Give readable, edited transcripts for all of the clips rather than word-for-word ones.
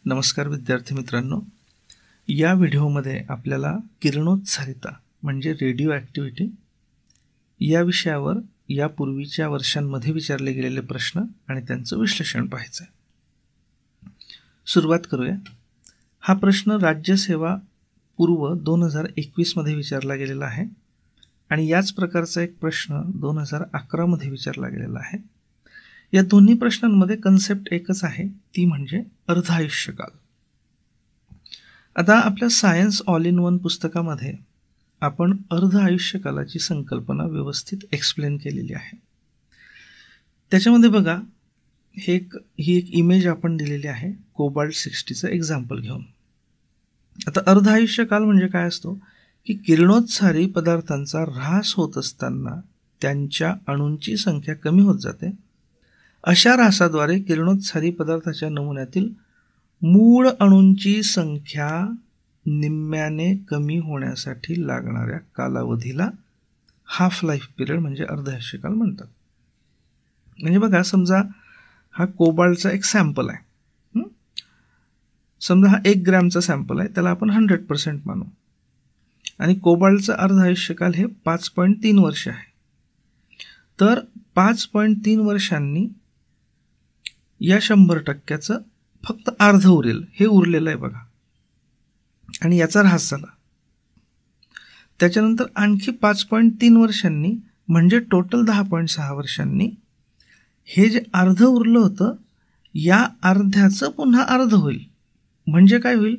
नमस्कार विद्यार्थी मित्रांनो, या व्हिडिओमध्ये आपल्याला किरणोत्सारिता म्हणजे रेडिओ ॲक्टिव्हिटी या विषयावर यापूर्वीच्या वर्षांमध्ये विचारले गेलेले प्रश्न आणि त्यांचं विश्लेषण पाहायचं आहे. सुरुवात करूया. हा प्रश्न राज्यसेवा पूर्व 2021 मध्ये विचारला गेलेला आहे आणि याच प्रकारचा एक प्रश्न 2011 मध्ये विचारला गेलेला आहे. या दोन्ही प्रश्नांमध्ये कन्सेप्ट एकच आहे, ती म्हणजे अर्धायुष्यकाल. आता आपल्या सायन्स ऑल इन वन पुस्तकामध्ये आपण अर्ध आयुष्यकालाची संकल्पना व्यवस्थित एक्सप्लेन केलेली आहे. त्याच्यामध्ये बघा, ही एक इमेज आपण दिलेली आहे कोबाल्ट 60चं एक्झाम्पल घेऊन. आता अर्ध आयुष्यकाल म्हणजे काय असतो की किरणोत्सारी पदार्थांचा ऱ्हास होत असताना त्यांच्या अणूंची संख्या कमी होत जाते. अशा ऱ्हासाद्वारे किरणोत्सारी पदार्थाच्या नमुन्यातील मूळ अणूंची संख्या निम्म्याने कमी होण्यासाठी लागणाऱ्या कालावधीला हाफ लाईफ पिरियड म्हणजे अर्धायुष्यकाल म्हणतात. म्हणजे बघा, समजा हा कोबाल्टचा एक सॅम्पल आहे. समजा हा 1 ग्रॅमचा सॅम्पल आहे, त्याला आपण 100% मानू आणि कोबाल्टचं अर्धायुष्यकाल हे 5.3 वर्ष आहे. तर 5.3 वर्षांनी या 100%चं फक्त अर्ध उरेल. हे उरलेलं आहे बघा, आणि याचा ऱ्हास झाला. त्याच्यानंतर आणखी 5.3 वर्षांनी म्हणजे टोटल 10.6 वर्षांनी हे जे अर्ध उरलं होतं या अर्ध्याचं पुन्हा अर्ध होईल. म्हणजे काय होईल?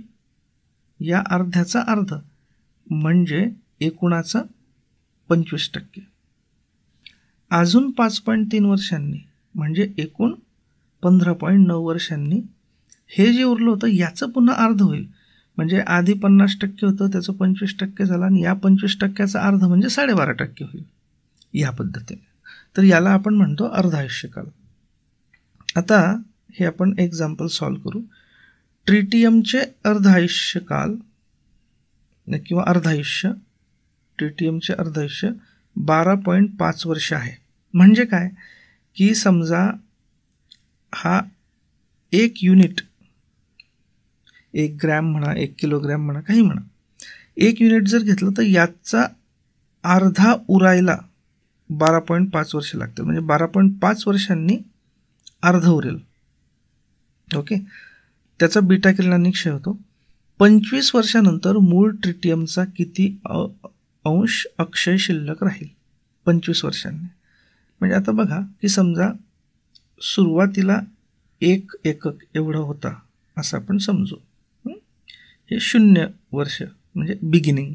या अर्ध्याचा अर्ध म्हणजे एकूणाचा 25%. अजून 5.3 वर्षांनी म्हणजे एकूण 15.9 वर्षांनी हे जे उरलं होतं याचं पुन्हा अर्ध होईल. म्हणजे आधी 50% होतं, त्याचं 25% झालं आणि या 25%चा अर्ध म्हणजे 12.5% होईल या पद्धतीने. तर याला आपण म्हणतो अर्धायुष्यकाल. आता हे आपण एक्झाम्पल सॉल्व करू. ट्रिटियमचे अर्धायुष्यकाल किंवा अर्धायुष्य, ट्रिटियमचे अर्धायुष्य 12.5 वर्ष आहे. म्हणजे काय की समजा हा 1 युनिट, 1 ग्रॅम म्हणा, 1 किलोग्रॅम म्हणा, काही म्हणा, 1 युनिट जर घेतलं तर याचा अर्धा उरायला 12.5 वर्ष लागतील. म्हणजे 12.5 वर्षांनी अर्ध उरेल. ओके, त्याचा बीटा किरणांनी क्षय होतो. 25 वर्षानंतर मूळ ट्रिटियमचा किती अंश अक्षय शिल्लक राहील? 25 वर्षांनी. म्हणजे आता बघा की समजा सुरुवातीला 1 एकक एवढा होता असं आपण समजू. हे 0 वर्ष म्हणजे बिगिनिंग.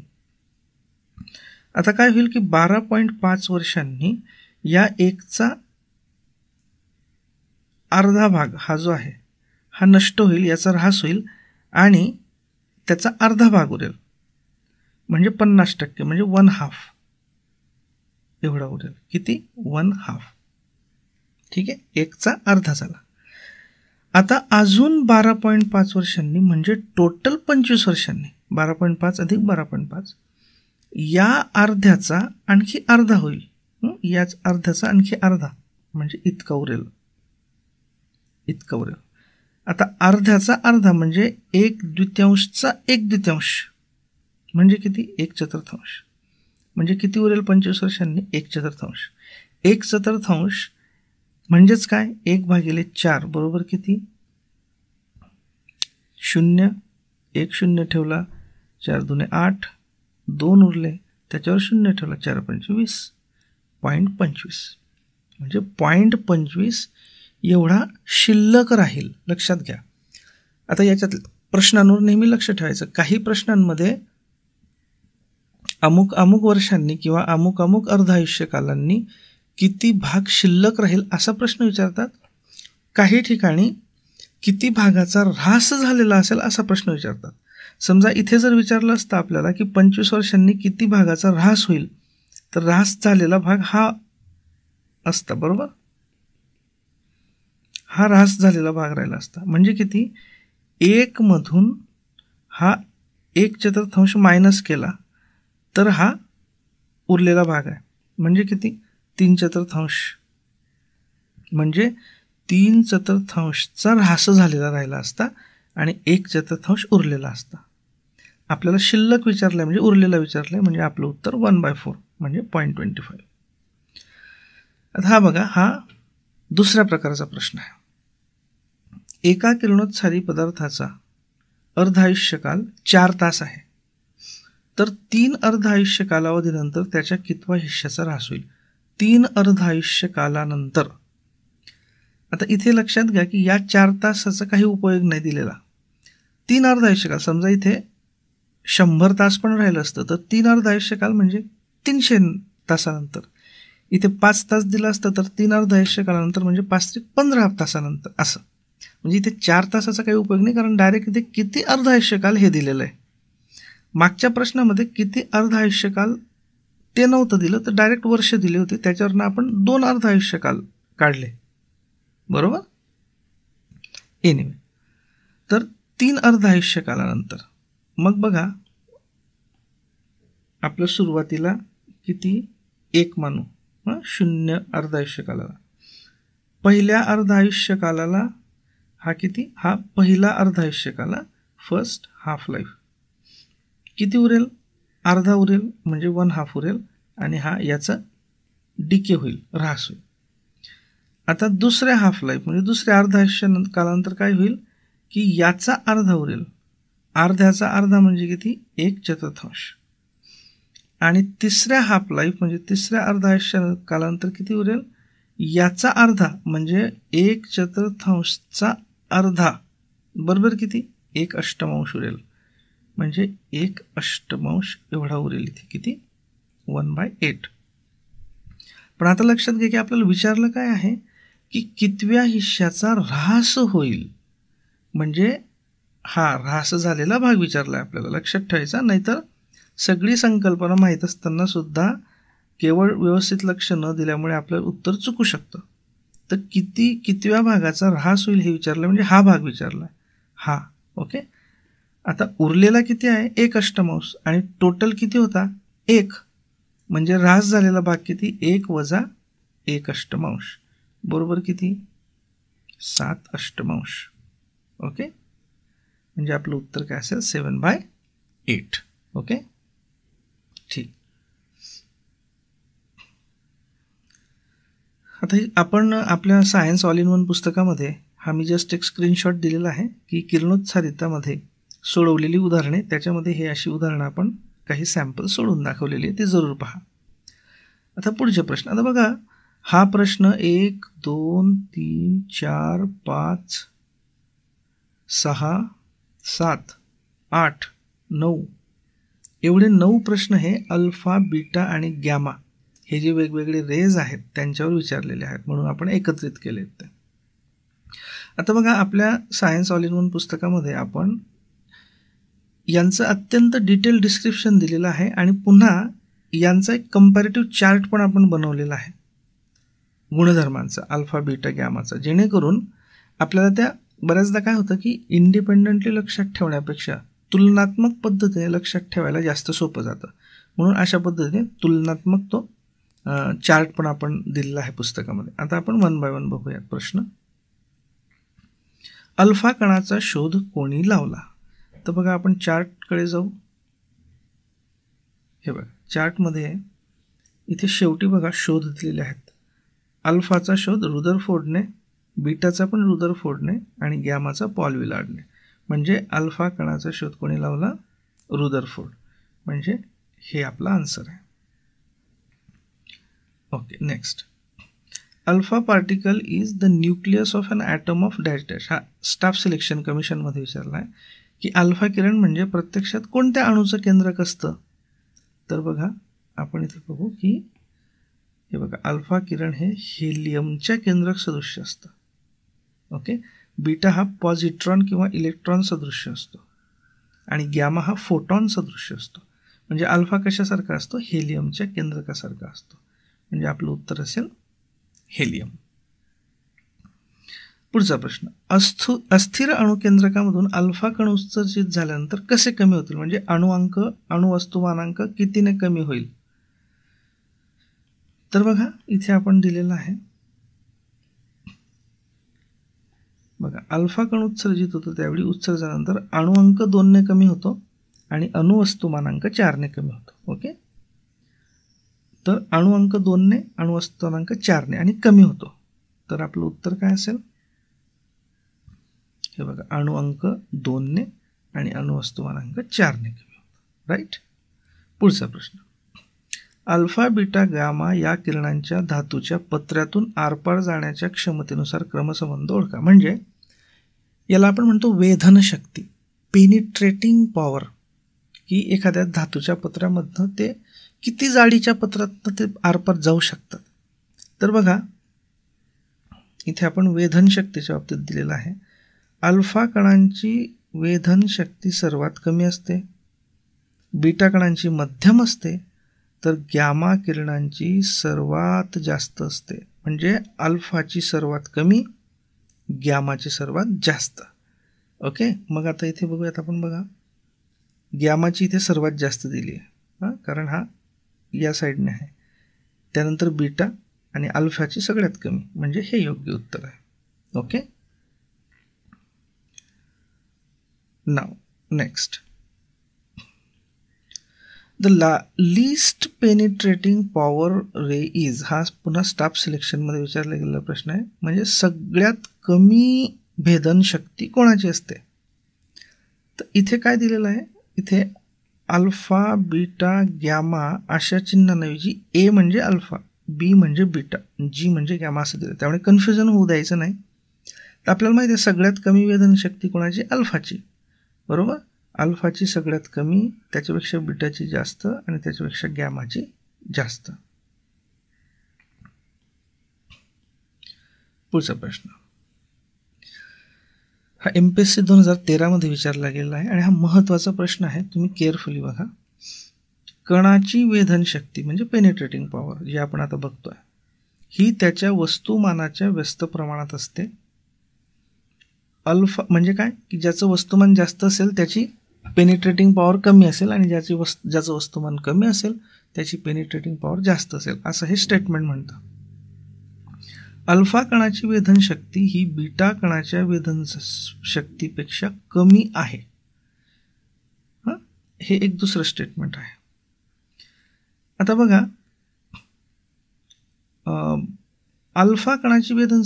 आता काय होईल की 12.5 वर्षांनी या 1चा अर्धा भाग हा जो आहे हा नष्ट होईल, याचा ऱ्हास होईल आणि त्याचा अर्धा भाग उरेल. म्हणजे 50% म्हणजे 1/2 एवढा उरेल. किती? 1/2. ठीक आहे, 1चा अर्धा झाला. आता अजून 12.5 वर्षांनी म्हणजे टोटल 25 वर्षांनी 12.5 अधिक 12.5 या अर्ध्याचा आणखी अर्धा होईल. याच अर्ध्याचा आणखी अर्धा म्हणजे इतका उरेल. आता अर्ध्याचा अर्धा म्हणजे 1/2चा 1/2 म्हणजे किती? 1/4. म्हणजे किती उरेल 25 वर्षांनी? 1/4. 1/4 म्हणजेच काय? 1/4 बरोबर किती? 0. 1 0 ठेवला, 4 2 8, 2 उरले, त्याच्यावर 0 ठेवला, 4 5 20, 0.25 म्हणजे 0.25 एवढा शिल्लक राहील. लक्षात घ्या. आता याच्यात प्रश्नांवर नेहमी लक्ष ठेवायचं. काही प्रश्नांमध्ये अमुक अमुक वर्षांनी किंवा अमुक अमुक अर्धायुष्यकालांनी किती भाग शिल्लक राहील असा प्रश्न विचारतात. काही ठिकाणी किती भागाचा ऱ्हास झालेला असेल असा प्रश्न विचारतात. समजा इथे जर विचारलं असतं आपल्याला की 25 वर्षांनी किती भागाचा ऱ्हास होईल, तर ऱ्हास झालेला भाग हा असता, बरोबर? हा ऱ्हास झालेला भाग राहिला असता. म्हणजे किती? 1 मधून हा 1/4 मायनस केला तर हा उरलेला भाग आहे. म्हणजे किती? 3/4. म्हणजे 3/4चा ऱ्हास झालेला राहिला असता आणि 1/4 उरलेला असता. आपल्याला शिल्लक विचारलं आहे म्हणजे उरलेला विचारलं आहे, म्हणजे आपलं उत्तर 1/4 म्हणजे 0.25. आता हा बघा, हा दुसऱ्या प्रकारचा प्रश्न आहे. एका किरणोत्सारी पदार्थाचा अर्धायुष्यकाल 4 तास आहे, तर 3 अर्धायुष्य कालावधीनंतर त्याच्या कितवा हिश्श्याचा ऱ्हास होईल? 3 अर्धायुष्य कालानंतर. आता इथे लक्षात घ्या की या 4 तासाचा काही उपयोग नाही दिलेला. 3 अर्धायुष्यकाल, समजा इथे 100 तास पण राहिलं असतं तर 3 अर्धायुष्यकाल म्हणजे 300 तासानंतर. इथे 5 तास दिलं असतं तर 3 अर्धायुष्यकालानंतर म्हणजे 5×15 तासानंतर असं. म्हणजे इथे 4 तासाचा काही उपयोग नाही, कारण डायरेक्ट इथे किती अर्धायुष्यकाल हे दिलेलं आहे. मागच्या प्रश्नामध्ये किती अर्धायुष्यकाल ते नव्हतं दिलं, तर डायरेक्ट वर्ष दिले होते, त्याच्यावरनं आपण 2 अर्धायुष्यकाल काढले, बरोबर. एनिवे, तर 3 अर्धायुष्यकालानंतर मग बघा आपलं सुरुवातीला किती 1 मानू, 0 अर्धायुष्यकालाला. पहिल्या अर्धायुष्यकालाला हा किती, हा पहिला अर्धायुष्यकाला, फर्स्ट हाफ लाईफ. किती उरेल? अर्धा उरेल, म्हणजे 1/2 उरेल, आणि हा याचा डिके होईल, ऱ्हास होईल. आता दुसऱ्या हाफ लाईफ म्हणजे दुसऱ्या अर्धायुष्य कालानंतर काय होईल की याचा अर्धा उरेल. अर्ध्याचा अर्धा म्हणजे किती? 1/4. आणि तिसऱ्या हाफ लाईफ म्हणजे तिसऱ्या अर्धायुष्य कालानंतर किती उरेल? याचा अर्धा म्हणजे 1/4चा अर्धा, बरोबर किती? 1/8 उरेल, म्हणजे 1/8 एवढा उरेल इथे, किती? 1/8. पण आता लक्षात घ्या की आपल्याला विचारलं काय आहे की कितव्या हिश्श्याचा ऱ्हास होईल, म्हणजे हा ऱ्हास झालेला भाग विचारला आहे आपल्याला, लक्षात ठेवायचा. नाहीतर सगळी संकल्पना माहीत असताना सुद्धा केवळ व्यवस्थित लक्ष न दिल्यामुळे आपल्याला उत्तर चुकू शकतं. तर कितव्या भागाचा ऱ्हास होईल हे विचारलं, म्हणजे हा भाग विचारला आहे, हा. ओके, आता उरलेला किती आहे? 1/8, आणि टोटल किती होता? 1, म्हणजे ऱ्हास झालेला भाग किती? 1 - 1/8, बरोबर किती? 7/8. ओके, म्हणजे आपलं उत्तर काय असेल? 7/8. ओके, ठीक. आता आपण आपल्या सायन्स ऑल इन वन पुस्तकामध्ये हा मी जस्ट एक स्क्रीनशॉट दिलेला आहे की किरणोत्सारितामध्ये सोडवलेली उदाहरणे, त्याच्यामध्ये हे अशी उदाहरणं आपण काही सॅम्पल सोडून दाखवलेली आहे, ते जरूर पहा. आता पुढचे प्रश्न. आता बघा, हा प्रश्न 1, 2, 3, 4, 5, 6, 7, 8, 9 एवढे 9 प्रश्न हे अल्फा, बीटा आणि गॅमा हे जे वेगवेगळे रेज आहेत त्यांच्यावर विचारलेले आहेत, म्हणून आपण एकत्रित केले ते. आता बघा, आपल्या सायन्स ऑल इन वन पुस्तकामध्ये आपण यांचं अत्यंत डिटेल डिस्क्रिप्शन दिलेलं आहे, आणि पुन्हा यांचा एक कंपॅरेटिव्ह चार्ट पण आपण बनवलेला आहे गुणधर्मांचा, अल्फा, बीटा, गॅमाचा, जेणेकरून आपल्याला त्या बऱ्याचदा काय होतं की इंडिपेंडंटली लक्षात ठेवण्यापेक्षा तुलनात्मक पद्धतीने लक्षात ठेवायला जास्त सोपं जातं. म्हणून अशा पद्धतीने तुलनात्मक तो चार्ट पण आपण दिलेला आहे पुस्तकामध्ये. आता आपण 1 बाय 1 बघूयात प्रश्न. अल्फा कणाचा शोध कोणी लावला? तर बघा, आपण चार्टकडे जाऊ. हे बघा, चार्टमध्ये इथे शेवटी बघा शोध दिलेले आहेत. अल्फाचा शोध रुदरफोर्डने, बीटाचा पण रुदरफोर्डने, आणि गॅमाचा पॉल विलार्डने. म्हणजे अल्फा कणाचा शोध कोणी लावला? रुदरफोर्ड. म्हणजे हे आपला आन्सर आहे. Okay, next. Alpha particle is the nucleus of an atom of dash dash. हा स्टाफ सिलेक्शन कमिशनमध्ये विचारला आहे की अल्फा किरण म्हणजे प्रत्यक्षात कोणत्या अणूचं केंद्रक असतं? तर बघा, आपण इथे बघू की हे बघा, अल्फा किरण हे हेलियमच्या केंद्रक सदृश्य असतं. ओके, बीटा हा पॉझिट्रॉन किंवा इलेक्ट्रॉन सदृश्य असतो, आणि गॅमा हा फोटॉन सदृश्य असतो. म्हणजे अल्फा कशासारखा असतो? हेलियमच्या केंद्रकासारखा असतो. म्हणजे आपलं उत्तर असेल हेलियम. पुढचा प्रश्न. अस्थिर अणुकेंद्रकामधून अल्फा कण उत्सर्जित झाल्यानंतर कसे कमी होतील? म्हणजे अणुवस्तुमानांक कितीने कमी होईल? तर बघा, इथे आपण दिलेलं आहे बघा, अल्फा कण उत्सर्जित होतो त्यावेळी उत्सर्जनानंतर अणुअंक 2ने कमी होतो आणि अणुवस्तुमानांक 4ने कमी होतो. ओके, तर अणुअंक 2ने अणुवस्तुमानांक 4ने आणि कमी होतो. तर आपलं उत्तर काय असेल? हे बघा, अणुअंक 2ने आणि अणुवस्तुमानांक 4ने कमी होतो. राईट. पुढचा प्रश्न, अल्फा बीटा गामा या किरणांच्या धातूच्या पत्र्यातून आरपार जाण्याच्या क्षमतेनुसार क्रमसंबंध ओळखा. म्हणजे याला आपण म्हणतो वेधन शक्ती, पेनिट्रेटिंग पॉवर, की एखाद्या धातूच्या पत्र्यामधनं ते किती जाडीच्या पत्रातनं ते आरपार जाऊ शकतात. तर बघा, इथे आपण वेधन शक्तीच्या बाबतीत दिलेलं आहे. अल्फा कणांची वेधन शक्ती सर्वात कमी असते, बीटा कणांची मध्यम असते, तर गॅमा किरणांची सर्वात जास्त असते. म्हणजे अल्फाची सर्वात कमी, गॅमाची सर्वात जास्त. ओके, मग आता इथे बघूयात आपण. बघा, गॅमाची इथे सर्वात जास्त दिली आहे, कारण हा या साईडने आहे. त्यानंतर बीटा आणि अल्फाची सगळ्यात कमी, म्हणजे हे योग्य उत्तर आहे. Okay, now next, the least penetrating power ray is, हा पुन्हा स्टाफ सिलेक्शनमध्ये विचारला गेलेला प्रश्न आहे. म्हणजे सगळ्यात कमी भेदन शक्ती कोणाची असते? तर इथे काय दिलेलं आहे? इथे अल्फा बीटा गॅमा अशा चिन्हांऐवजी ए म्हणजे अल्फा, बी म्हणजे बीटा, जी म्हणजे गॅमा असं दिलं. त्यामुळे कन्फ्युजन होऊ द्यायचं नाही. तर आपल्याला माहिती आहे सगळ्यात कमी वेधन शक्ती कोणाची? अल्फाची. बरोबर, अल्फाची सगळ्यात कमी, त्याच्यापेक्षा बीटाची जास्त आणि त्याच्यापेक्षा गॅमाची जास्त. पुढचा प्रश्न, हा MPSC 2013 विचारला गेला आहे आणि हा महत्त्वाचा प्रश्न आहे. तुम्ही केअरफुली बघा. कणाची वेधन शक्ती म्हणजे पेनिट्रेटिंग पॉवर जी आपण आता बघतोय, ही त्याच्या वस्तुमानाच्या व्यस्त प्रमाणात असते. अल्फा म्हणजे काय? की ज्याचं वस्तुमान जास्त असेल त्याची पेनिट्रेटिंग पॉवर कमी असेल आणि ज्याचं वस्तुमान कमी असेल त्याची पेनिट्रेटिंग पॉवर जास्त असेल, असं हे स्टेटमेंट म्हणतं. अल्फा कणाची वेधन शक्ती ही बीटा कणाच्या वेधन शक्तीपेक्षा कमी आहे. हे एक दुसरं स्टेटमेंट आहे. आता बघा, अल्फा कणाची वेधन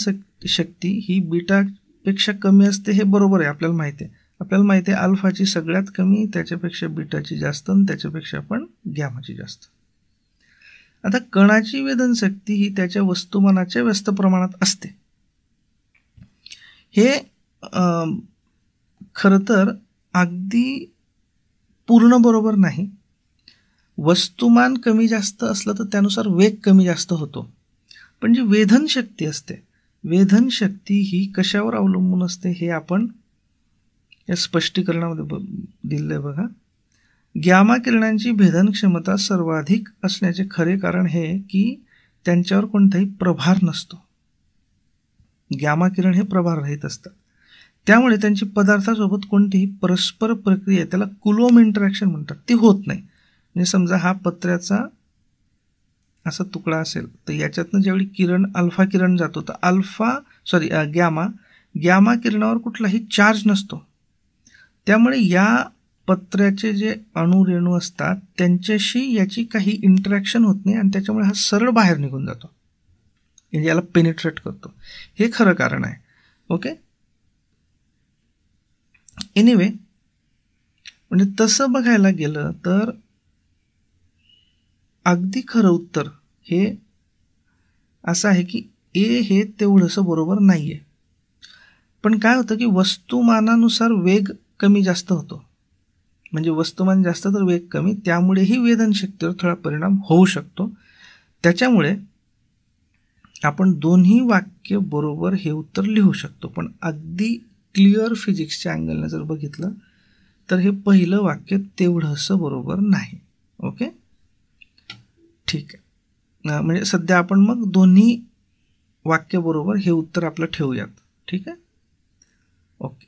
शक्ती ही बीटापेक्षा कमी असते, हे बरोबर आहे, आपल्याला माहिती आहे. आपल्याला माहिती आहे अल्फाची सगळ्यात कमी, त्याच्यापेक्षा बीटाची जास्त आणि त्याच्यापेक्षा पण गॅमाची जास्त. आता कणाची वेधन शक्ती ही त्याच्या वस्तुमानाच्या व्यस्त प्रमाणात असते. हे खरं तर अगदी पूर्ण बरोबर नाही. वस्तुमान कमी जास्त असलं तर त्यानुसार वेग कमी जास्त होतो. पण जी वेधन शक्ती असते, वेधन शक्ती ही कशावर अवलंबून असते हे आपण या स्पष्टीकरणामध्ये दिलं आहे. बघा, गॅमा किरणांची भेदन क्षमता सर्वाधिक असण्याचे खरे कारण हे की त्यांच्यावर कोणताही प्रभार नसतो. गॅमा किरण हे प्रभाररहित असतात, त्यामुळे त्यांची पदार्थासोबत कोणतीही परस्पर प्रक्रिया, त्याला कुलोम इंटरॅक्शन म्हणतात, ती होत नाही. म्हणजे समजा हा पत्र्याचा असा तुकडा असेल तर याच्यातनं ज्यावेळी किरण अल्फा किरण जातो तर गॅमा किरणावर कुठलाही चार्ज नसतो. त्यामुळे या पत्र्याचे जे अणुरेणू असतात त्यांच्याशी याची काही इंटरॅक्शन होत नाही आणि त्याच्यामुळे हा सरळ बाहेर निघून जातो, म्हणजे याला पेनिट्रेट करतो. हे खरं कारण आहे. ओके, एनिवे, म्हणजे तसं बघायला गेलं तर अगदी खरं उत्तर हे असं आहे की ए हे तेवढंसं बरोबर नाही आहे. पण काय होतं की वस्तुमानानुसार वेग कमी जास्त होतो. म्हणजे वस्तुमान जास्त तर वेग कमी, त्यामुळेही वेधन शक्तीवर थोडा परिणाम होऊ शकतो. त्याच्यामुळे आपण दोन्ही वाक्य बरोबर हे उत्तर लिहू शकतो. पण अगदी क्लिअर फिजिक्सच्या अँगलने जर बघितलं तर हे पहिलं वाक्य तेवढंसं बरोबर नाही. ओके, ठीक आहे. म्हणजे सध्या आपण मग दोन्ही वाक्य बरोबर हे उत्तर आपलं ठेवूयात. ठीक आहे, ओके.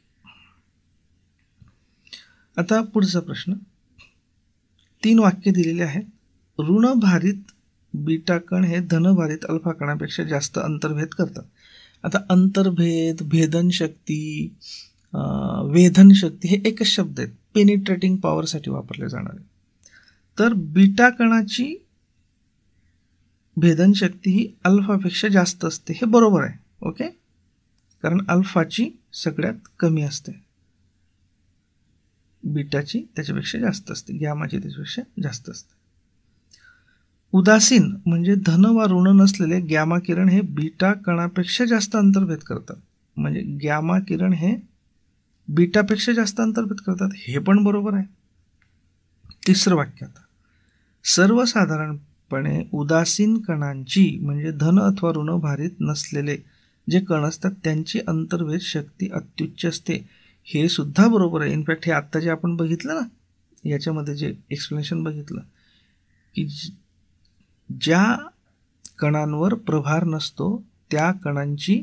आता पुढचा प्रश्न, 3 वाक्य दिलेले आहेत. ऋणभारित बीटा कण हे धनभारित अल्फा कणापेक्षा जास्त अंतर्भेद करतात. आता अंतर्भेद, भेदनशक्ती, वेधनशक्ती हे एकच शब्द आहेत पेनिट्रेटिंग पॉवरसाठी वापरले जाणारे. तर बीटा कणाची भेदनशक्ती ही अल्फापेक्षा जास्त असते, हे बरोबर आहे. ओके, कारण अल्फाची सगळ्यात कमी असते, बीटाची त्याच्यापेक्षा जास्त असते, गॅमाची त्याच्यापेक्षा जास्त असते. उदासीन म्हणजे धन वा ऋण नसलेले गॅमा किरण हे बीटा कणापेक्षा जास्त अंतर्भेद करतात. म्हणजे गॅमा किरण हे बीटापेक्षा जास्त अंतर्भेद करतात, हे पण बरोबर आहे. तिसरं वाक्य आता, सर्वसाधारणपणे उदासीन कणांची म्हणजे धन अथवा ऋण भारित नसलेले जे कण असतात त्यांची अंतर्भेद शक्ती अत्युच्च असते, हे सुद्धा बरोबर आहे. इनफॅक्ट हे आत्ता जे आपण बघितलं ना, याच्यामध्ये जे एक्सप्लेनेशन बघितलं की ज्या कणांवर प्रभार नसतो त्या कणांची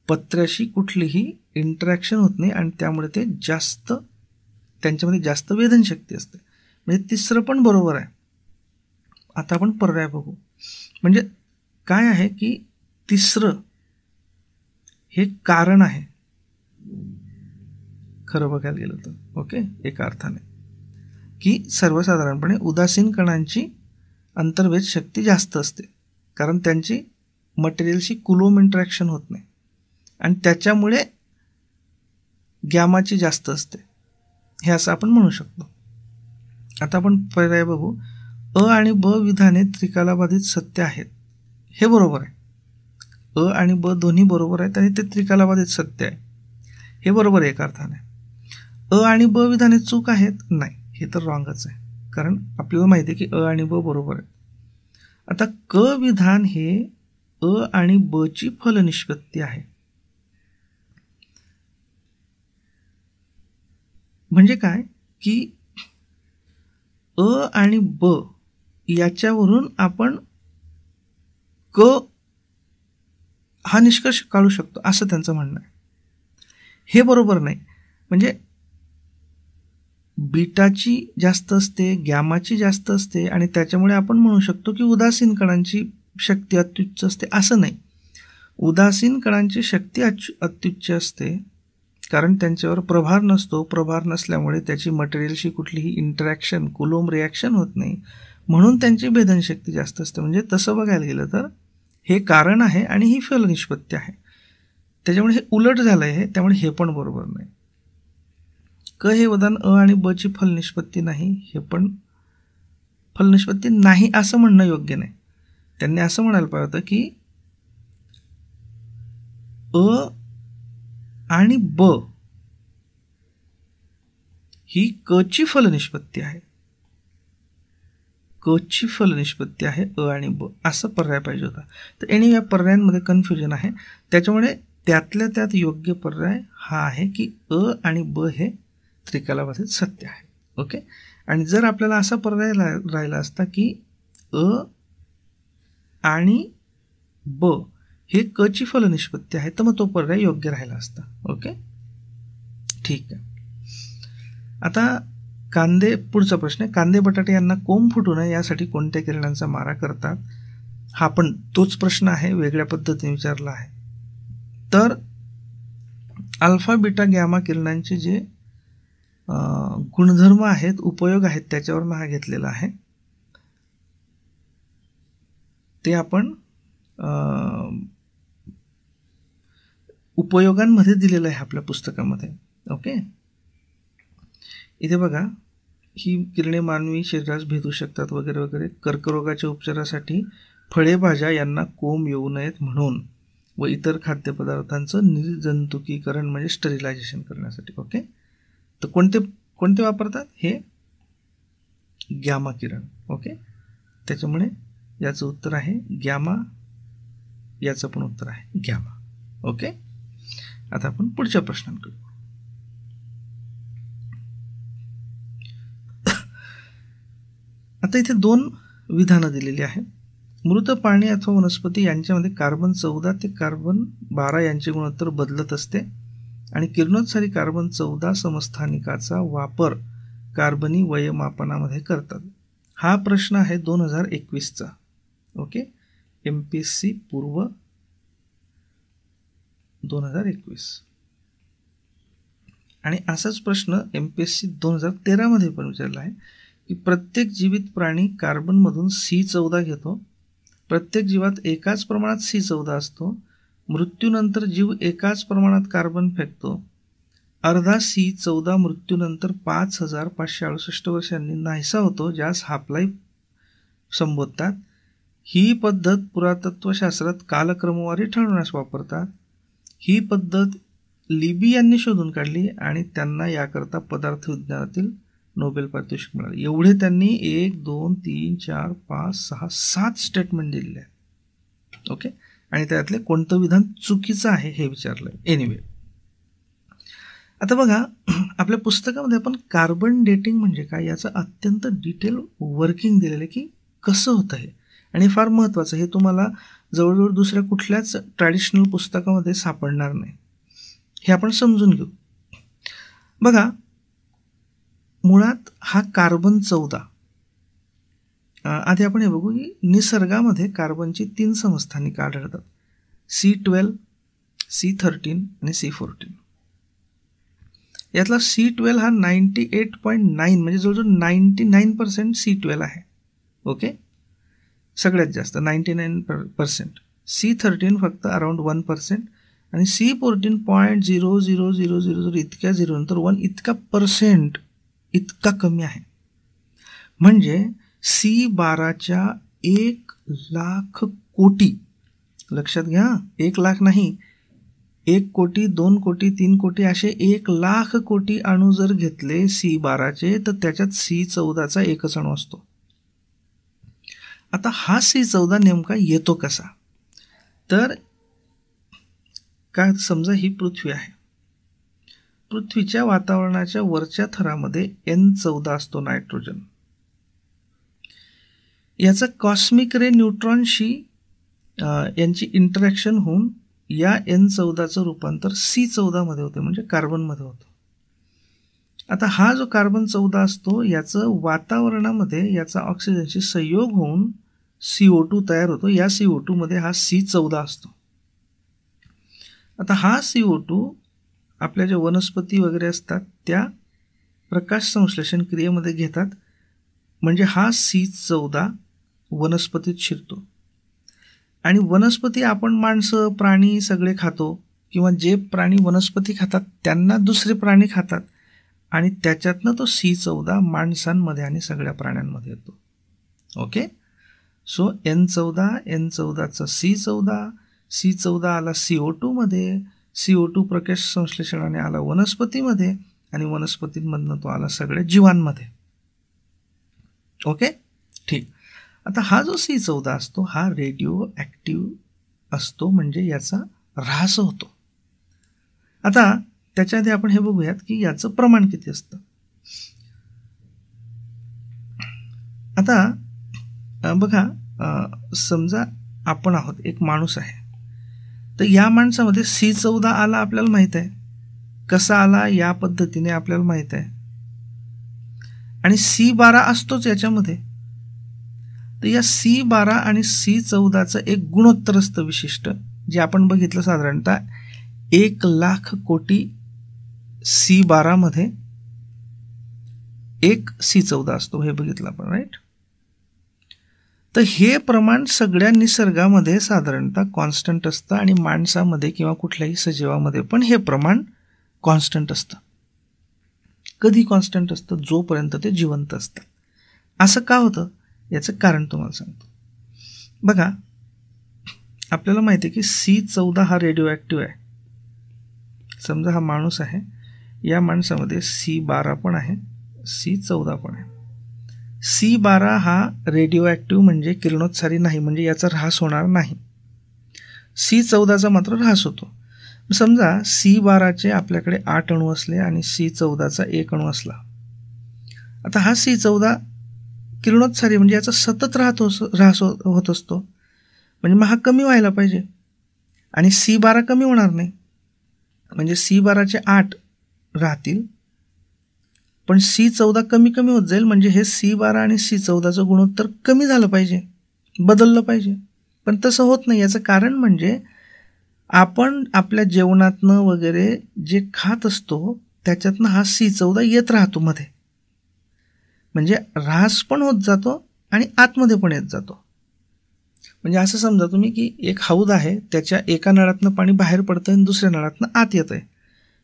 पत्र्याशी कुठलीही इंटरॅक्शन होत नाही आणि त्यामुळे ते जास्त, त्यांच्यामध्ये जास्त वेधनशक्ती असते. म्हणजे तिसरं पण बरोबर आहे. आता आपण पर्याय बघू. म्हणजे काय आहे की तिसरं हे कारण आहे खरं बघायला गेलं तर. ओके, एका अर्थाने की सर्वसाधारणपणे उदासीन कणांची अंतर्भेद शक्ती जास्त असते कारण त्यांची मटेरियलशी कुलोम इंटरॅक्शन होत नाही आणि त्याच्यामुळे गॅमाची जास्त असते, हे असं आपण म्हणू शकतो. आता आपण पर्याय बघू. अ आणि ब विधाने त्रिकालाबाधित सत्य आहेत, हे बरोबर आहे. अ आणि ब दोन्ही बरोबर आहेत आणि ते त्रिकालाबाधित सत्य आहे, हे बरोबर आहे एका अर्थाने. अ आणि ब विधाने चूक आहेत, नाही, हे तर रॉंगच आहे कारण आपल्याला माहिती आहे की अ आणि ब बरोबर आहे. आता क विधान हे अ आणि ब ची फलनिष्पत्ती आहे. म्हणजे काय की अ आणि ब याच्यावरून आपण क हा निष्कर्ष काढू शकतो असं त्यांचं म्हणणं आहे, हे बरोबर नाही. म्हणजे बीटाची जास्त असते, गॅमाची जास्त असते आणि त्याच्यामुळे आपण म्हणू शकतो की उदासीन कणांची शक्ती अत्युच्च असते, असं नाही. उदासीन कणांची शक्ती अत्युच्च असते कारण त्यांच्यावर प्रभार नसतो, प्रभार नसल्यामुळे त्याची मटेरियलशी कुठलीही इंटरॅक्शन, कुलोम रिॲक्शन होत नाही, म्हणून त्यांची भेदनशक्ती जास्त असते. म्हणजे तसं बघायला गेलं तर हे कारण आहे आणि ही फलनिष्पत्ती आहे, त्याच्यामुळे हे उलट झालं आहे, त्यामुळे हे पण बरोबर नाही. क हे वदान अ आणि ब ची फलनिष्पत्ती नाही, हे पण फलनिष्पत्ती नाही असं म्हणणं योग्य नाही. त्यांनी असं म्हणायला पाहिजे होतं की अ आणि ब ही क ची फलनिष्पत्ती आहे, क ची फलनिष्पत्ती आहे अ आणि ब, असं पर्याय पाहिजे होता. तर आणि या पर्यायांमध्ये कन्फ्युजन आहे, त्याच्यामुळे त्यातल्या त्यात योग्य पर्याय हा आहे की अ आणि ब हे त्रिकालाबाधित सत्य आहे. ओके, आणि जर आपल्याला असा पर्याय राहिला असता की अ आणि ब हे क ची फलनिष्पत्ती आहे तर मग तो पर्याय योग्य राहिला असता. ओके, ठीक आहे. आता कांदे, पुढचा प्रश्न आहे, कांदे बटाटे यांना कोंब फुटू नये यासाठी कोणत्या किरणांचा मारा करतात? हा पण तोच प्रश्न आहे, वेगळ्या पद्धतीने विचारला आहे. तर अल्फा बीटा गॅमा किरणांचे जे गुणधर्म आहेत, उपयोग आहेत, त्याच्यावर हा घेतलेला आहे. ते आपण उपयोगांमध्ये दिलेलं आहे आपल्या पुस्तकामध्ये. ओके, इथे बघा, ही किरणे मानवी शरीरास भेदू शकतात वगैरे वगैरे. कर्करोगाच्या उपचारासाठी फळे भाज्या यांना कोंब येऊ नयेत म्हणून व इतर खाद्यपदार्थांचं निर्जंतुकीकरण म्हणजे स्टरिलायझेशन करण्यासाठी. ओके, तर कोणते वापरतात? हे गॅमा किरण. ओके, त्याच्यामुळे याचं उत्तर आहे गॅमा, याचं पण उत्तर आहे गॅमा. ओके, आता आपण पुढच्या प्रश्नांकडे. आता इथे 2 विधानं दिलेली आहेत. मृत प्राणी अथवा वनस्पती यांच्यामध्ये कार्बन 14 ते कार्बन 12 यांचे गुणोत्तर बदलत असते आणि किरणोत्सारी कार्बन 14 समस्थानिकाचा वापर कार्बनी वयमापनामध्ये करतात. हा प्रश्न आहे 2021चा. ओके, MPSC पूर्व 2021. आणि असाच प्रश्न MPSC 2013 पण विचारला आहे की प्रत्येक जीवित प्राणी कार्बनमधून C14 घेतो. प्रत्येक जीवात एकाच प्रमाणात C14 असतो. मृत्यूनंतर जीव एकाच प्रमाणात कार्बन फेकतो. अर्धा C14 मृत्यूनंतर 5568 वर्षांनी नाहीसा होतो, ज्यास हाफ लाईफ संबोधतात. ही पद्धत पुरातत्वशास्त्रात कालक्रमवारी ठरवण्यास वापरतात. ही पद्धत लिबी यांनी शोधून काढली आणि त्यांना याकरता पदार्थ विज्ञानातील नोबेल पारितोषिक मिळाले. एवढे त्यांनी 1, 2, 3, 4, 5, 6, 7 स्टेटमेंट दिलेले आहेत. ओके. आणि त्यातले कोणतं विधान चुकीचं आहे हे विचारलं. एनिवे, आता बघा, आपल्या पुस्तकामध्ये आपण कार्बन डेटिंग म्हणजे काय याचं अत्यंत डिटेल वर्किंग दिलेलं आहे की कसं होतं हे. आणि फार महत्त्वाचं, हे तुम्हाला जवळजवळ दुसऱ्या कुठल्याच ट्रॅडिशनल पुस्तकामध्ये सापडणार नाही. हे आपण समजून घेऊ. बघा, मुळात हा कार्बन 14, आधी आपण हे बघू की निसर्गामध्ये कार्बनची 3 समस्थानिक आढळतात: C12, C13 आणि C14. यातला C12 हा 98.9 म्हणजे जवळजवळ 99% C12 आहे. ओके, सगळ्यात जास्त 99%. C13 फक्त अराउंड 1% आणि C14 0.00000 इतक्या 0 नंतर 1 इतका % इतका कमी आहे. म्हणजे C12च्या 1,00,000 कोटी, लक्षात घ्या, 1,00,000 नाही, 1 कोटी, 2 कोटी, 3 कोटी असे 1,00,000 कोटी अणू जर घेतले C12चे, तर त्याच्यात C14चा एकच अणू असतो. आता हा C14 नेमका येतो कसा? तर काय, समजा ही पृथ्वी आहे. पृथ्वीच्या वातावरणाच्या वरच्या थरामध्ये N14 असतो, नायट्रोजन. याचा कॉस्मिक रे न्यूट्रॉनशी यांची इंटरॅक्शन होऊन या N14चं रूपांतर C14 मध्ये होते, म्हणजे कार्बनमध्ये होतं. आता हा जो कार्बन 14 असतो, याचं वातावरणामध्ये याचा ऑक्सिजनशी संयोग होऊन CO2 तयार होतो. या CO2 मध्ये हा C14 असतो. आता हा CO2 आपल्या ज्या वनस्पती वगैरे असतात त्या प्रकाश संश्लेषण क्रियेमध्ये घेतात, म्हणजे हा C14 वनस्पतीत शिरतो. आणि वनस्पती आपण माणसं, प्राणी सगळे खातो, किंवा जे प्राणी वनस्पती खातात त्यांना दुसरे प्राणी खातात, आणि त्याच्यातनं तो C14 माणसांमध्ये आणि सगळ्या प्राण्यांमध्ये येतो. ओके, सो N14चा C14, C14 आला CO2 मध्ये, CO2 प्रकाश संश्लेषणाने आला वनस्पतीमध्ये, आणि वनस्पतींमधनं तो आला सगळ्या जीवांमध्ये. ओके, ठीक. आता हा जो C14 असतो हा रेडिओ ॲक्टिव्ह असतो, म्हणजे याचा ऱ्हास होतो. आता त्याच्या आधी आपण हे बघूयात की याचं प्रमाण किती असतं. आता बघा, समजा आपण आहोत, एक माणूस आहे, तर या माणसामध्ये C14 आला आपल्याला माहीत आहे. कसा आला या पद्धतीने आपल्याला माहीत आहे. आणि C12 असतोच याच्यामध्ये. तर या C12 आणि C14चं एक गुणोत्तर असतं विशिष्ट, जे आपण बघितलं साधारणतः 1,00,000 कोटी C12 मध्ये 1 C14 असतो, हे बघितलं आपण, राईट. तर हे प्रमाण सगळ्या निसर्गामध्ये साधारणतः कॉन्स्टंट असतं, आणि माणसामध्ये किंवा कुठल्याही सजीवामध्ये पण हे प्रमाण कॉन्स्टंट असतं. कधी कॉन्स्टंट असतं? जोपर्यंत ते जिवंत असतं. असं का होतं याचं कारण तुम्हाला सांगतो. बघा, आपल्याला माहिती आहे की C14 हा रेडिओ ॲक्टिव्ह आहे. समजा हा माणूस आहे, या माणसामध्ये C12 पण आहे, C14 पण आहे. C12 हा रेडिओ ॲक्टिव्ह म्हणजे किरणोत्सारी नाही, म्हणजे याचा ऱ्हास होणार नाही. C14चा मात्र ऱ्हास होतो. समजा C12चे आपल्याकडे 8 अणू असले आणि C14चा 1 अणू असला. आता हा C14 किरणोत्सारी म्हणजे याचा सतत ऱ्हास होत असतो, म्हणजे मग हा कमी व्हायला पाहिजे, आणि C12 कमी होणार नाही, म्हणजे C12चे 8 राहतील, पण C14 कमी कमी होत जाईल, म्हणजे हे C12 आणि C14चं गुणोत्तर कमी झालं पाहिजे, बदललं पाहिजे. पण तसं होत नाही. याचं कारण म्हणजे आपण आपल्या जेवणातनं वगैरे जे खात असतो त्याच्यातनं हा C14 येत राहतो मध्ये, म्हणजे ऱ्हास पण होत जातो आणि आतमध्ये पण येत जातो. म्हणजे असं समजा तुम्ही की एक हौद आहे, त्याच्या एका नळातनं पाणी बाहेर पडतं आणि दुसऱ्या नळातनं आत येतं आहे.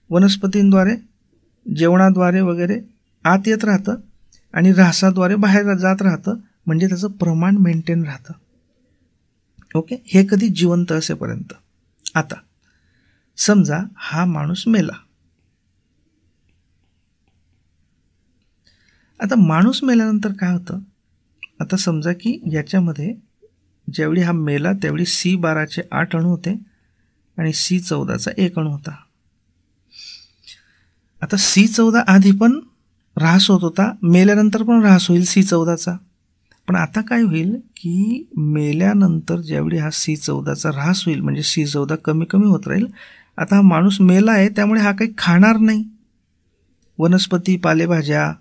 वनस्पतींद्वारे, जेवणाद्वारे वगैरे आत येत राहतं आणि ऱ्हासाद्वारे बाहेर जात राहतं, म्हणजे त्याचं प्रमाण मेंटेन राहतं. ओके, हे कधी जिवंत असेपर्यंत. आता समजा हा माणूस मेला. आता माणूस मेल्यानंतर काय होतं, आता समजा की याच्यामध्ये ज्यावेळी हा मेला त्यावेळी C12चे 8 अणू होते आणि C14चा 1 अणू होता. आता C14 आधी पण ऱ्हास होत होता, मेल्यानंतर पण ऱ्हास होईल C14चा. पण आता काय होईल की मेल्यानंतर ज्यावेळी हा C14चा ऱ्हास होईल, म्हणजे C14 कमी कमी होत राहील. आता हा माणूस मेला आहे त्यामुळे हा काही खाणार नाही, वनस्पती पालेभाज्या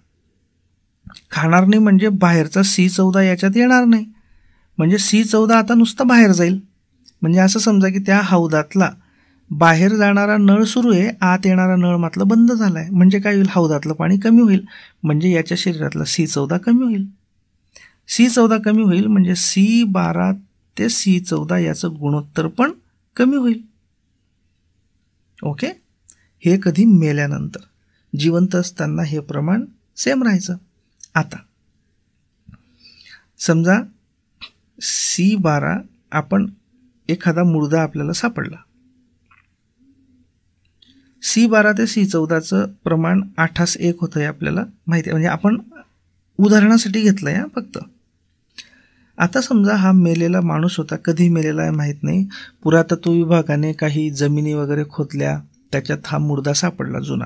खाणार नाही, म्हणजे बाहेरचा C14 याच्यात येणार नाही, म्हणजे C14 आता नुसतं बाहेर जाईल. म्हणजे असं समजा की त्या हौदातला बाहेर जाणारा नळ सुरू आहे, आत येणारा नळ मात्र बंद झाला आहे. म्हणजे काय होईल, हौदातलं पाणी कमी होईल, म्हणजे याच्या शरीरातला C14 कमी होईल. C14 कमी होईल म्हणजे C12 ते C14 याचं गुणोत्तर पण कमी होईल. ओके, हे कधी मेल्यानंतर. जिवंत असताना हे प्रमाण सेम राहायचं. आता समजा C12 आपण एखादा मुर्दा आपल्याला सापडला, C12 ते C14चं प्रमाण 8:1 होतं आहे आपल्याला माहिती आहे, म्हणजे आपण उदाहरणासाठी घेतलं आहे फक्त. आता समजा हा मेलेला माणूस होता, कधी मेलेला आहे माहीत नाही, पुरातत्व विभागाने काही जमिनी वगैरे खोदल्या, त्याच्यात हा मुर्दा सापडला जुना,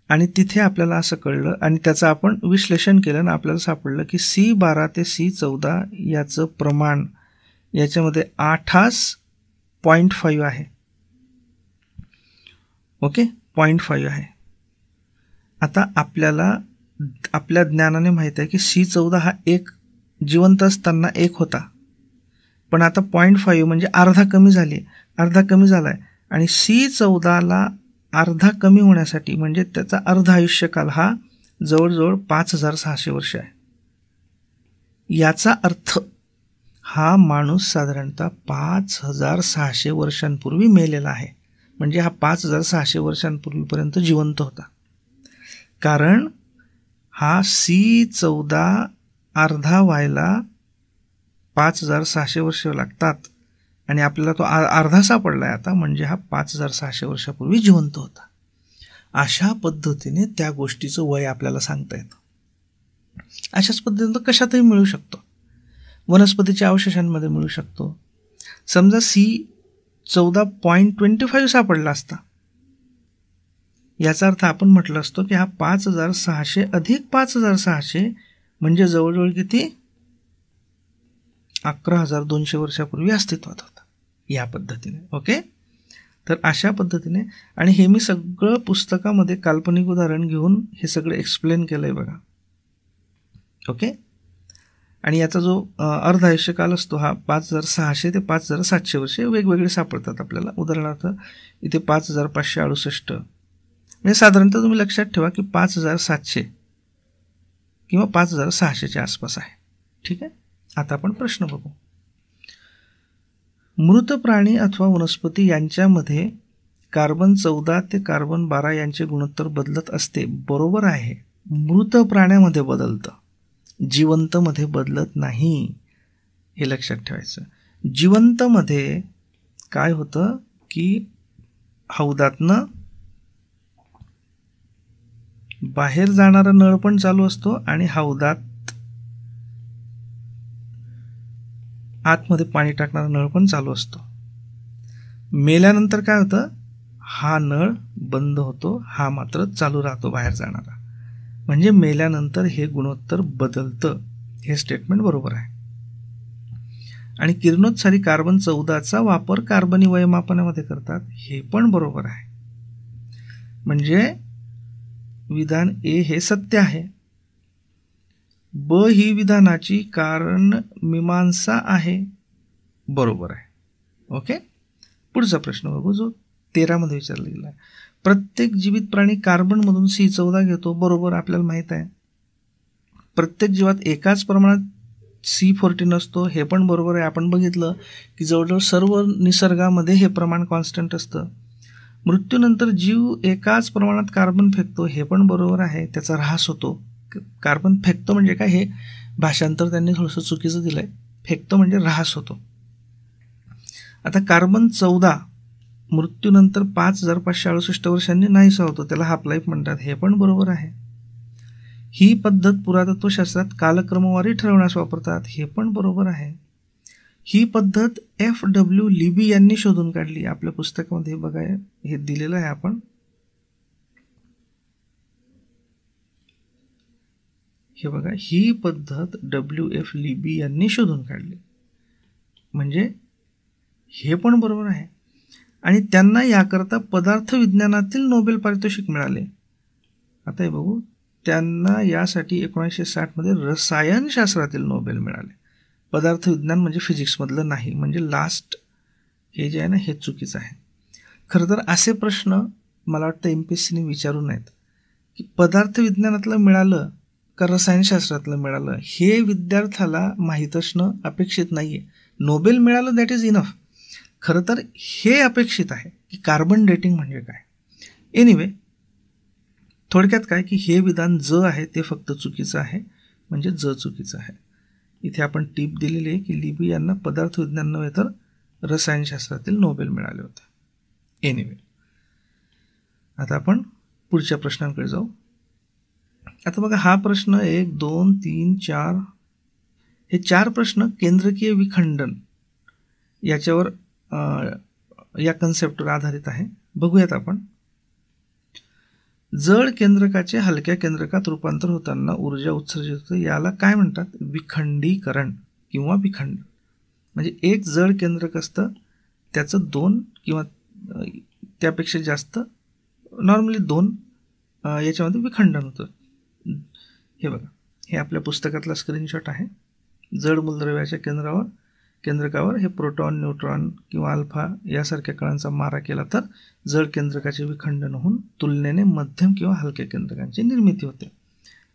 आणि तिथे आपल्याला असं कळलं आणि त्याचं आपण विश्लेषण केलं आणि आपल्याला सापडलं की C12 ते C14 याचं प्रमाण याच्यामध्ये 8:5 आहे. ओके, 0.5 आहे. आता आपल्याला आपल्या ज्ञानाने माहीत आहे की C14 हा एक जिवंत असताना 1 होता, पण आता 0.5 म्हणजे अर्धा कमी झाला आहे, आणि C14ला अर्धा कमी होण्यासाठी म्हणजे त्याचा अर्धा आयुष्यकाल हा जवळजवळ 5,600 वर्ष आहे. याचा अर्थ हा माणूस साधारणतः 5,600 वर्षांपूर्वी मेलेला आहे, म्हणजे हा 5,600 वर्षांपूर्वीपर्यंत जिवंत होता. कारण हा C14 अर्धा व्हायला 5,600 वर्ष लागतात आणि आपल्याला तो अर्धा सापडला आहे आता, म्हणजे हा 5,600 वर्षापूर्वी जिवंत होता. अशा पद्धतीने त्या गोष्टीचं वय आपल्याला सांगता येतं. अशाच पद्धतीने तो कशातही मिळू शकतो, वनस्पतीच्या अवशेषांमध्ये मिळू शकतो. समजा C14.25 सापडला असता, याचा अर्थ आपण म्हटलं असतो की हा 5,600 अधिक 5,600 म्हणजे जवळजवळ किती, 11,200 वर्षापूर्वी अस्तित्वात होता. या पद्धतीने. ओके, तर अशा पद्धतीने, आणि हे मी सगळं पुस्तकामध्ये काल्पनिक उदाहरण घेऊन हे सगळं एक्सप्लेन केलं आहे बघा. ओके, आणि याचा जो अर्ध आयुष्यकाल असतो हा 5,600 ते 5,700 वर्षे वेगवेगळे सापडतात आपल्याला. उदाहरणार्थ इथे 5,568, म्हणजे साधारणतः तुम्ही लक्षात ठेवा की 5,700 किंवा 5,600च्या आसपास आहे. ठीक आहे, आता आपण प्रश्न बघू. मृत प्राणी अथवा वनस्पती यांच्यामध्ये कार्बन-14 ते कार्बन-12 यांचे गुणोत्तर बदलत असते. बरोबर आहे, मृत प्राण्यामध्ये बदलतं, जिवंतमध्ये बदलत नाही, हे लक्षात ठेवायचं. जिवंतमध्ये काय होतं की हौदातनं बाहेर जाणारा नळ पण चालू असतो आणि हौदात आतमध्ये पाणी टाकणारा नळ पण चालू असतो. मेल्यानंतर काय होतं, हा नळ बंद होतो, हा मात्र चालू राहतो बाहेर जाणारा, म्हणजे मेल्यानंतर हे गुणोत्तर बदलतं. हे स्टेटमेंट बरोबर आहे. आणि किरणोत्सारी कार्बन-14चा वापर कार्बनी वयमापनामध्ये करतात, हे पण बरोबर आहे. म्हणजे विधान ए हे सत्य आहे. ब ही विधानाची कारण मीमांसा आहे, बरोबर आहे. ओके, पुढचा प्रश्न बघू, जो 13 मध्ये विचारला गेला आहे. प्रत्येक जीवित प्राणी कार्बनमधून C14 घेतो, बरोबर, आपल्याला माहीत आहे. प्रत्येक जीवात एकाच प्रमाणात C14 असतो, हे पण बरोबर आहे. आपण बघितलं की जवळजवळ सर्व निसर्गामध्ये हे प्रमाण कॉन्स्टंट असतं. मृत्यूनंतर जीव एकाच प्रमाणात कार्बन फेकतो, हे पण बरोबर आहे. त्याचा ऱ्हास होतो. कार्बन फेकतो म्हणजे काय, हे भाषांतर त्यांनी थोडंसं चुकीचं दिलंय. फेकतो म्हणजे ऱ्हास होतो. आता कार्बन 14 मृत्यूनंतर 5568 वर्षांनी नाहीसा होतो, त्याला हाफ लाईफ म्हणतात, हे पण बरोबर आहे. ही पद्धत पुरातत्वशास्त्रात कालक्रमवारी ठरवण्यास वापरतात, हे पण बरोबर आहे. ही पद्धत F.W. लिबी यांनी शोधून काढली. आपल्या पुस्तकामध्ये बघा हे दिलेलं आहे. आपण हे बघा, ही पद्धत W.F. लिबी यांनी शोधून काढली, म्हणजे हे पण बरोबर आहे. आणि त्यांना याकरता पदार्थ विज्ञानातील नोबेल पारितोषिक मिळाले. आता हे बघू, त्यांना यासाठी 1960 मध्ये रसायनशास्त्रातील नोबेल मिळाले. पदार्थ विज्ञान म्हणजे फिजिक्समधलं नाही, म्हणजे लास्ट हे जे आहे ना, हे चुकीचं आहे. खरं तर असे प्रश्न मला वाटतं MPSCने विचारू नयेत की पदार्थ विज्ञानातलं मिळालं का रसायनशास्त्रातलं मिळालं, हे विद्यार्थ्याला माहीत असणं अपेक्षित नाही आहे. नोबेल मिळालं दॅट इज इनफ. खरं तर हे अपेक्षित आहे की कार्बन डेटिंग म्हणजे काय. एनिवे, थोडक्यात काय की हे विधान ज आहे ते फक्त चुकीचं आहे, म्हणजे ज चुकीचं आहे. इथे आपण टीप दिलेली आहे की लिबी यांना पदार्थ विज्ञान नव्हे तर रसायनशास्त्रातील नोबेल मिळाले होते. एनिवे, आता आपण पुढच्या प्रश्नांकडे जाऊ. आता बघा, हा प्रश्न 1, 2, 3, 4 हे 4 प्रश्न केंद्रकीय विखंडन याच्यावर या कन्सेप्टवर आधारित आहे. बघूयात आपण. जड केंद्रकाचे हलक्या केंद्रकात रूपांतर होताना ऊर्जा उत्सर्जित होते, याला काय म्हणतात? विखंडीकरण किंवा विखंडन. म्हणजे एक जड केंद्रक असतं, त्याचं 2 किंवा त्यापेक्षा जास्त, नॉर्मली 2 याच्यामध्ये विखंडन होतं. हे बघा, हे आपल्या पुस्तकातला स्क्रीनशॉट आहे. जड मूलद्रव्याच्या केंद्रकावर हे प्रोटॉन, न्यूट्रॉन किंवा अल्फा यासारख्या कणांचा मारा केला तर जड केंद्रकाचे विखंडन होऊन तुलनेने मध्यम किंवा हलक्या केंद्रकांची निर्मिती होते.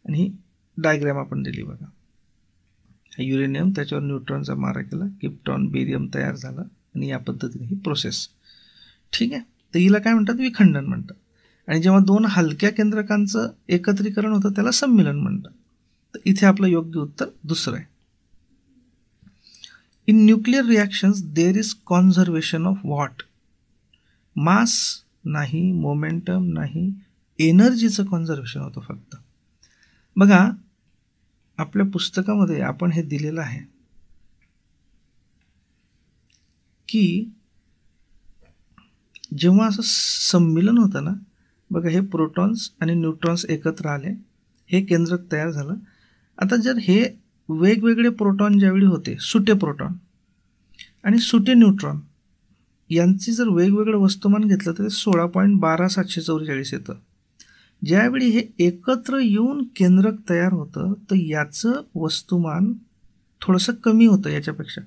आणि ही डायग्रॅम आपण दिली बघा. युरेनियम, त्याच्यावर न्यूट्रॉनचा मारा केला, क्रिप्टॉन, बेरियम तयार झाला आणि या पद्धतीने ही प्रोसेस. ठीक आहे, तर हिला काय म्हणतात? विखंडन म्हणतात. आणि जेव्हा 2 हलक्या केंद्रकांचं एकत्रीकरण होतं त्याला सम्मिलन म्हणतात. तर इथे आपलं योग्य उत्तर दुसरं आहे. In nuclear reactions there is conservation of what? मास नाही, मोमेंटम नाही, एनर्जीचं कॉन्झर्वेशन होतं फक्त. बघा, आपल्या पुस्तकामध्ये आपण हे दिलेलं आहे की जेव्हा असं सम्मिलन होतं ना, बघा, हे प्रोटॉन्स आणि न्यूट्रॉन्स एकत्र आले, हे केंद्रक तयार झालं. आता जर हे वेगवेगळे प्रोटॉन ज्यावेळी होते, सुटे प्रोटॉन आणि सुटे न्यूट्रॉन यांची जर वेगवेगळं वस्तुमान घेतलं तर 16.12744 येतं. ज्यावेळी हे एकत्र येऊन केंद्रक तयार होतं तर याचं वस्तुमान थोडंसं कमी होतं याच्यापेक्षा.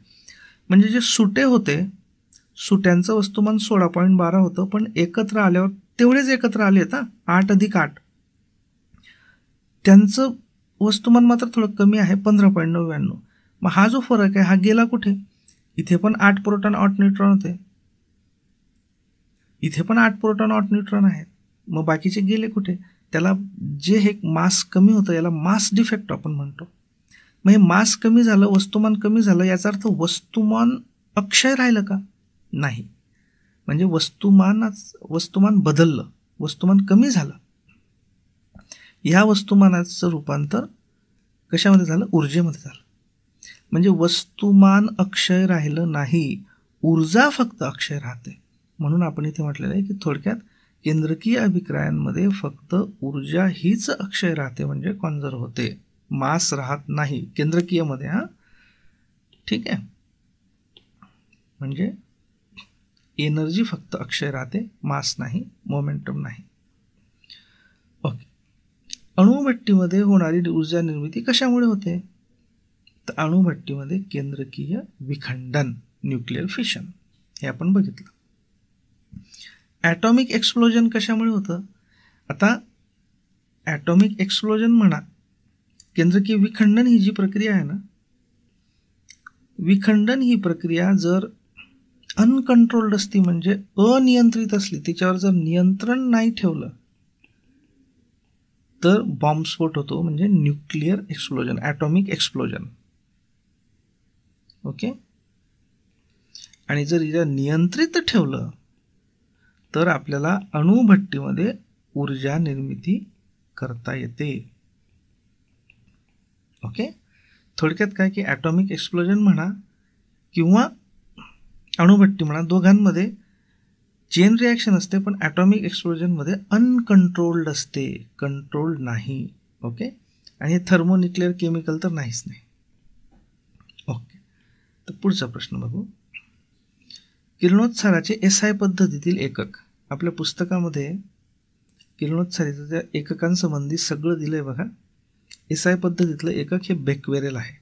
म्हणजे जे सुटे होते, सुट्यांचं वस्तुमान 16.12 होतं, पण एकत्र आल्यावर तेवढेच एकत्र आले आहेत, 8 + 8, त्यांचं वस्तुमान मात्र थोडं कमी आहे, 15.99. मग हा जो फरक आहे हा गेला कुठे? इथे पण 8 प्रोटॉन 8 न्यूट्रॉन होते, इथे पण 8 प्रोटॉन 8 न्यूट्रॉन आहेत, मग बाकीचे गेले कुठे? त्याला जे हे मास कमी होतं याला मास डिफेक्ट आपण म्हणतो. मग हे मास कमी झालं, वस्तुमान कमी झालं, याचा अर्थ वस्तुमान अक्षय राहिलं का? नाही. म्हणजे वस्तुमान बदललं, वस्तुमान कमी झालं. ह्या वस्तुमानाचं रूपांतर कशामध्ये झालं? ऊर्जेमध्ये झालं. म्हणजे वस्तुमान अक्षय राहिलं नाही, ऊर्जा फक्त अक्षय राहते. म्हणून आपण इथे म्हटलेलं आहे की थोडक्यात केंद्रकीय अभिक्रियांमध्ये फक्त ऊर्जा हीच अक्षय राहते, म्हणजे कॉन्झर्व होते, मास राहत नाही केंद्रकीयमध्ये. ठीक आहे, म्हणजे एनर्जी फक्त अक्षय राहते, मास नाही, मोमेंटम नाही. ओके. अणुभट्टीमध्ये होणारी ऊर्जा निर्मिती कशामुळे होते? तर अणुभट्टीमध्ये केंद्रकीय विखंडन, न्यूक्लिअर फिशन, हे आपण बघितलं. ॲटॉमिक एक्सप्लोजन कशामुळे होतं? आता ॲटॉमिक एक्सप्लोजन म्हणा, केंद्रकीय विखंडन ही जी प्रक्रिया आहे ना, विखंडन ही प्रक्रिया जर अनकंट्रोल्ड असती, म्हणजे अनियंत्रित असली, तिच्यावर जर नियंत्रण नाही ठेवलं तर बॉम्बस्फोट होतो, म्हणजे nuclear explosion, atomic explosion. Okay. आणि जर हिला नियंत्रित ठेवलं तर आपल्याला अणुभट्टीमध्ये ऊर्जा निर्मिती करता येते. ओके. थोडक्यात काय की ॲटॉमिक एक्सप्लोजन म्हणा किंवा अणुभट्टी म्हणा, दोघांमध्ये चेन रिॲक्शन असते, पण ॲटॉमिक एक्सप्लोजनमध्ये अनकंट्रोल्ड असते, कंट्रोल्ड नाही. ओके. आणि हे थर्मोन्यूक्लिअर केमिकल तर नाहीच नाही. ओके. तर पुढचा प्रश्न बघू. किरणोत्साराचे SI पद्धतीतील एकक. आपल्या पुस्तकामध्ये किरणोत्साराच्या एककांसंबंधी सगळं दिलं आहे बघा. SI पद्धतीतलं एकक हे बेक्वेरेल आहे,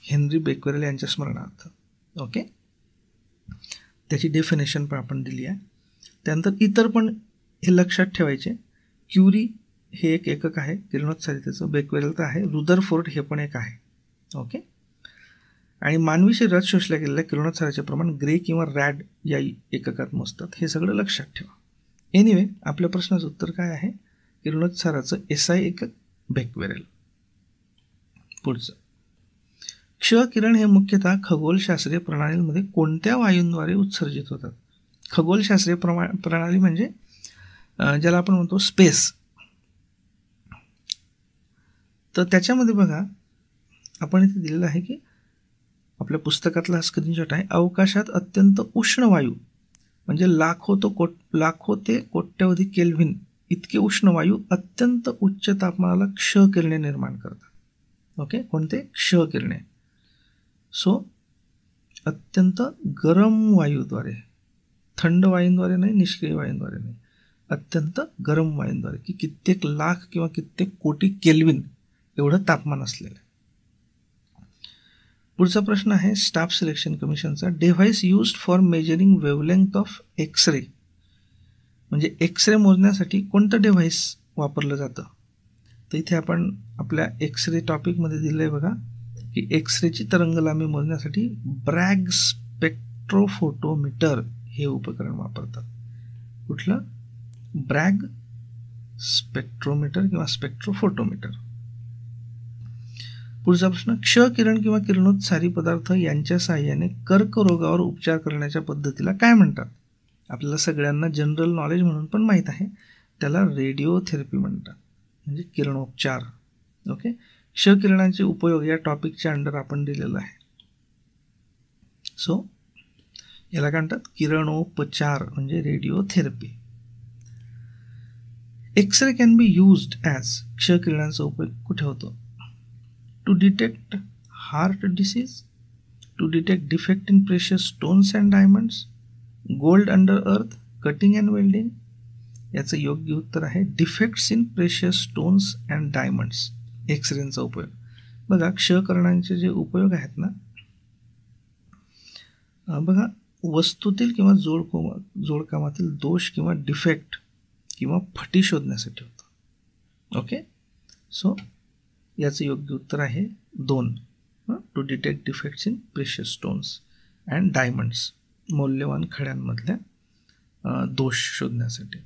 हेनरी बेक्वेरेल यांच्या स्मरणार्थ. ओके. त्याची डेफिनेशन पण आपण दिली आहे. त्यानंतर इतर पण हे लक्षात ठेवायचे. क्युरी हे एक एकक आहे किरणोत्सारितेचं, बेक्वेरेल तर आहे, रुदरफोर्ड हे पण एक आहे. ओके. आणि मानवी शरीरात शोषल्या गेलेल्या किरणोत्साराचे प्रमाण ग्रे किंवा रॅड या एककात मोजतात. हे सगळं लक्षात ठेवा. एनिवे, आपल्या प्रश्नाचं उत्तर काय आहे? किरणोत्साराचं SI एकक बेक्वेरेल. पुढचं, क्ष किरण हे मुख्यतः खगोलशास्त्रीय प्रणालीमध्ये कोणत्या वायूंद्वारे उत्सर्जित होतात? खगोलशास्त्रीय प्रणाली म्हणजे ज्याला आपण म्हणतो स्पेस. तर त्याच्यामध्ये बघा, आपण इथे दिलेलं आहे की आपल्या पुस्तकातला हा स्क्रीनशॉट आहे. अवकाशात अत्यंत उष्ण वायू, म्हणजे लाखो ते कोट्यवधी केल्व्हिन इतके उष्ण वायू अत्यंत उच्च तापमानाला क्ष किरणे निर्माण करतात. ओके. कोणते? क्ष किरणे. सो अत्यंत गरम वायूद्वारे, थंड वायूंद्वारे नाही, निष्क्रिय वायूंद्वारे नाही, अत्यंत गरम वायूंद्वारे, की कित्येक लाख किंवा कित्येक कोटी केल्विन एवढं तापमान असलेलं. पुढचा प्रश्न आहे स्टाफ सिलेक्शन कमिशनचा. Device used for measuring wavelength of xray, म्हणजे एक्सरे मोजण्यासाठी कोणतं डिव्हाइस वापरलं जातं? तर इथे आपण आपल्या एक्सरे टॉपिकमध्ये दिलं आहे बघा, की एक्सरेची तरंगलांबी मोजण्यासाठी ब्रॅग स्पेक्ट्रोफोटोमीटर हे उपकरण वापरतात. कुठलं? ब्रॅग स्पेक्ट्रोमीटर किंवा स्पेक्ट्रोफोटोमीटर. पुढचा प्रश्न, क्ष किरण किंवा किरणोत्सारी पदार्थ यांच्या साहाय्याने कर्करोगावर उपचार करण्याच्या पद्धतीला काय म्हणतात? आपल्याला सगळ्यांना जनरल नॉलेज म्हणून पण माहीत आहे, त्याला रेडिओथेरपी म्हणतात, म्हणजे किरणोपचार. ओके. क्ष किरणांचे उपयोग या टॉपिकच्या अंडर आपण दिलेलं आहे. सो याला काय म्हणतात? किरणोपचार म्हणजे radiotherapy. Xray can be used as, क्ष किरणांचा उपयोग कुठे होतो? To detect heart disease, to detect defect in precious stones and diamonds, gold under earth, cutting and welding. याचं योग्य उत्तर आहे defects in precious stones and diamonds. एक्सरेचा उपयोग बघा, क्ष किरणांचे जे उपयोग आहेत ना, बघा, वस्तूतील किंवा जोडकामातील दोष किंवा डिफेक्ट किंवा फटी शोधण्यासाठी होतं. ओके. सो याचं योग्य उत्तर आहे 2, to detect defects in precious stones and diamonds, मौल्यवान खड्यांमधल्या दोष शोधण्यासाठी.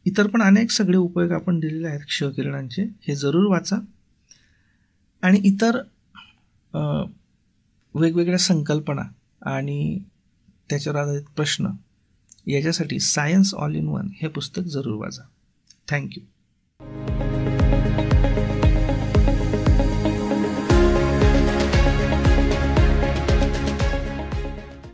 इतर पण अनेक सगळे उपयोग आपण दिलेले आहेत क्ष किरणांचे, हे जरूर वाचा. आणि इतर वेगवेगळ्या संकल्पना आणि त्याच्यावर आधारित प्रश्न याच्यासाठी सायन्स ऑल इन वन हे पुस्तक जरूर वाचा. थँक्यू.